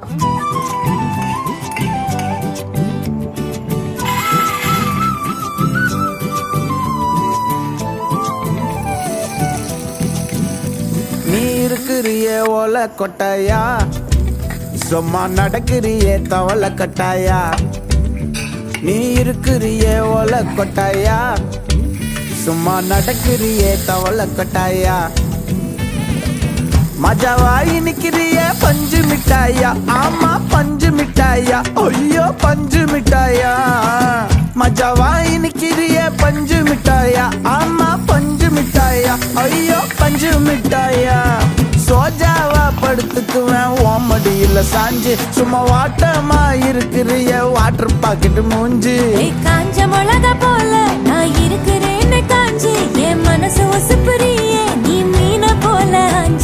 நீ இருக்கிறியே ஓலை கொட்டாயா, சும்மா நடக்கிறியே தவளை கட்டாயா. நீ இருக்கிறியே ஓலை கொட்டாயா, சும்மா நடக்கிறியே தவளை கட்டாயா. மஜாவாய் நிக்கிறியே பஞ்சு மிட்டாயா, ஆமா பஞ்சு மிட்டாயா, ஐயோ பஞ்சு மிட்டாயா. மஜாவாய் நிக்கிறியே பஞ்சு மிட்டாயா, ஆமா பஞ்சு மிட்டாயா, ஐயோ பஞ்சு மிட்டாயா. சோஜாவா படுத்துக்குவேன் ஓமடியில சாஞ்சு, சும்மா வாட்டமா இருக்கிறிய வாட்டர் பாக்கெட் மூஞ்சு. காஞ்ச மிளகா போல நான் இருக்கிறேன்னு காஞ்சி, என் மனசு ஒசுப்புறியே நீ மீன போல ஆஞ்சி.